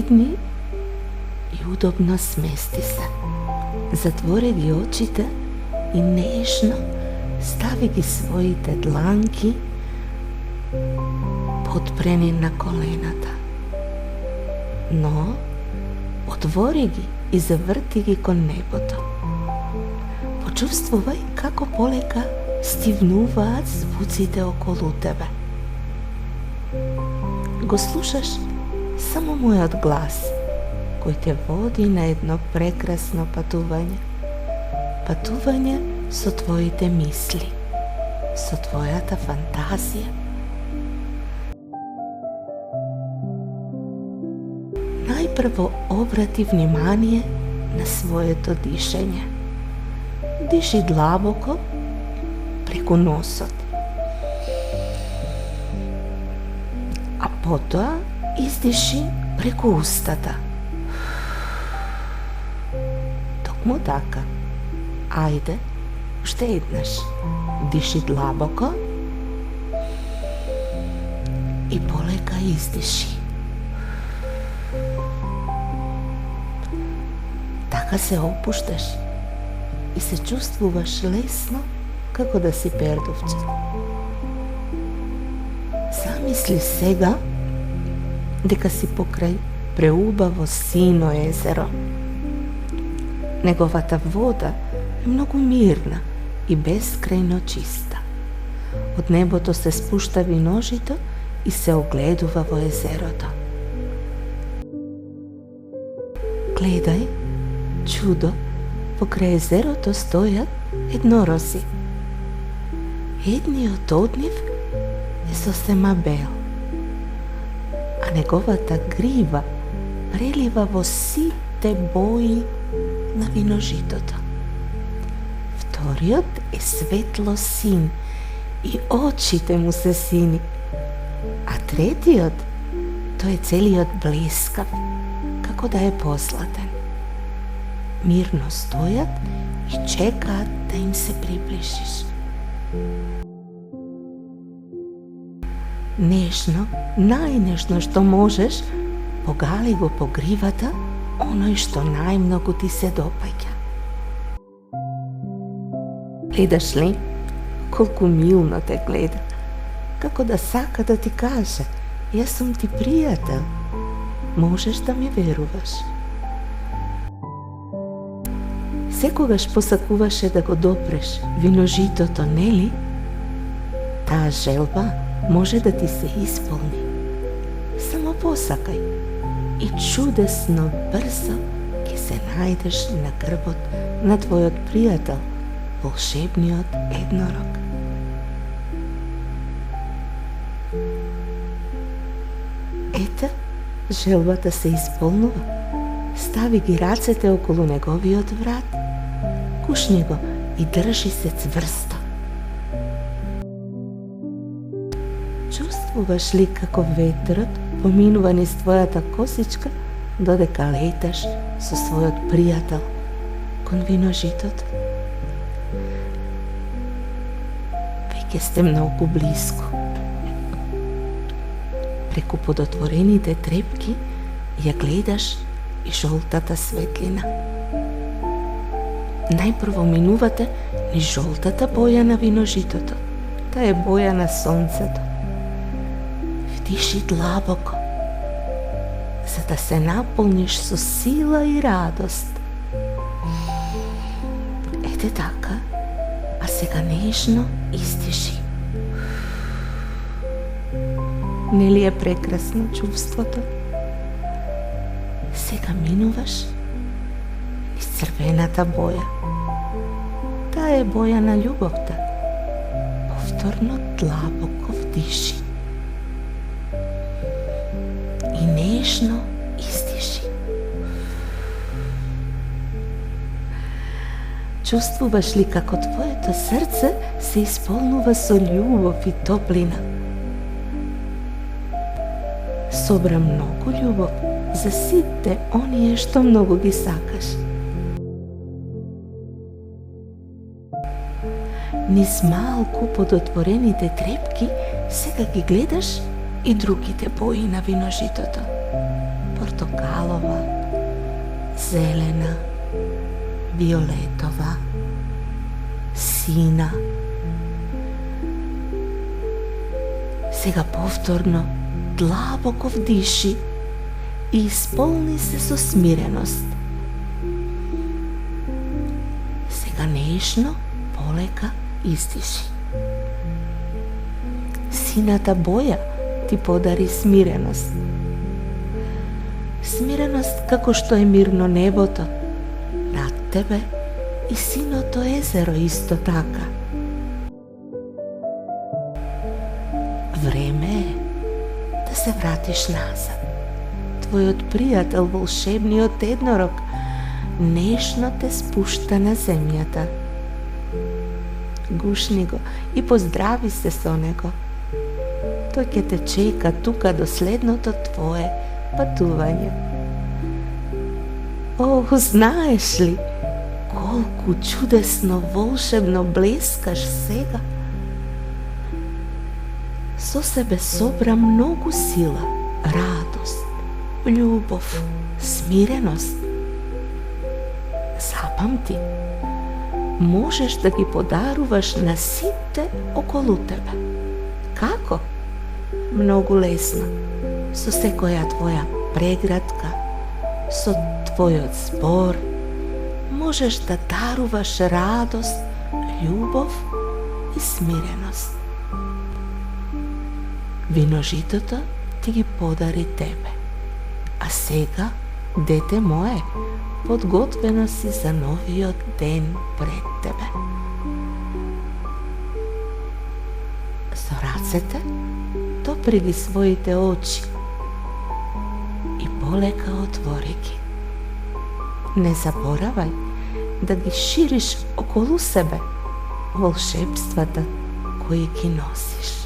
Седни и удобно смести се. Затвори ги очите и нежно стави ги своите дланки подпрени на колената. Но отвори ги и заврти ги кон небото. Почувствувај како полека стивнуваат звуците околу тебе. Го слушаш само мојот глас, кој те води на едно прекрасно патување. Патување со твоите мисли, со твојата фантазија. Најпрво обрати внимание на своето дишење. Диши длабоко преку носот, а потоа издиши преку устата. Токму така. Ајде, уште еднаш. Диши длабоко и полека издиши. Така се опушташ и се чувствуваш лесно како да си пердувче. Замисли сега дека си покрај преубаво сино езеро. Неговата вода е многу мирна и бескрајно чиста. Од небото се спушта виножито и се огледува во езерото. Гледај, чудо, покрај езерото стојат еднорози. Едниот од нив е сосема бел, а неговата грива прелива во сите бои на виножитото. Вториот е светло син и очите му се сини, а третиот, тој е целиот блескав, како да е позлатен. Мирно стојат и чекаат да им се приближиш. Нежно, најнежно што можеш, погали го по гривата оној што најмногу ти се допаѓа. Гледаш ли? Колку милно те гледа, како да сака да ти каже: јас сум ти пријател, можеш да ми веруваш. Секогаш посакуваше да го допреш виножитото, нели? Таа желба може да ти се исполни. Само посакај и чудесно брзо ќе се најдеш на грбот на твојот пријател, волшебниот еднорог. Ете, желбата се исполнува. Стави ги рацете околу неговиот врат, кушни го и држи се цврсто. Чувствуваш ли како ветерот поминува низ твојата косичка додека леташ со својот пријател кон виножитото? Веќе сте многу блиску. Преку подотворените трепки ја гледаш и жолтата светлина. Најпрво минувате низ жолтата боја на виножитото. Таа е боја на сонцето. Вдиши длабоко, за да се наполниш со сила и радост. Ете така, а сега нежно издиши. Нели е прекрасно чувството? Сега минуваш низ црвената боја. Таа е боја на љубовта. Повторно длабоко вдиши и нежно издиши. Чувствуваш ли како твоето срце се исполнува со љубов и топлина? Собра многу љубов за сите оние што многу ги сакаш. Низ малку подотворените трепки сега ги гледаш и другите бои на виножитото. portokalova, zelena, violetova, sina. Сега повторно длабоко вдиши и исполни се со смиреност. Сега нежно, полека издиши. Сината боја ти подари смиреност. Смиреност како што е мирно небото над тебе и синото езеро исто така. Време е да се вратиш назад. Твојот пријател, волшебниот еднорог, нежно те спушта на земјата. Гушни го и поздрави се со него. Тој ќе те чека тука до следното твое патување. О, знаеш ли колку чудесно, волшебно блескаш сега? Со себе собра многу сила, радост, љубов, смиреност. Запамти, можеш да ги подаруваш на сите околу тебе. Како? Многу лесно. Со секоја твоја прегратка, со твојот збор, можеш да даруваш радост, љубов и смиреност. Виножитото ти ги подари тебе. А сега, дете мое, подготвено си за новиот ден пред тебе. Со рацете допри ги своите очи и полека отвори ги. Не заборавај да ги шириш околу себе волшебствата кои ги носиш.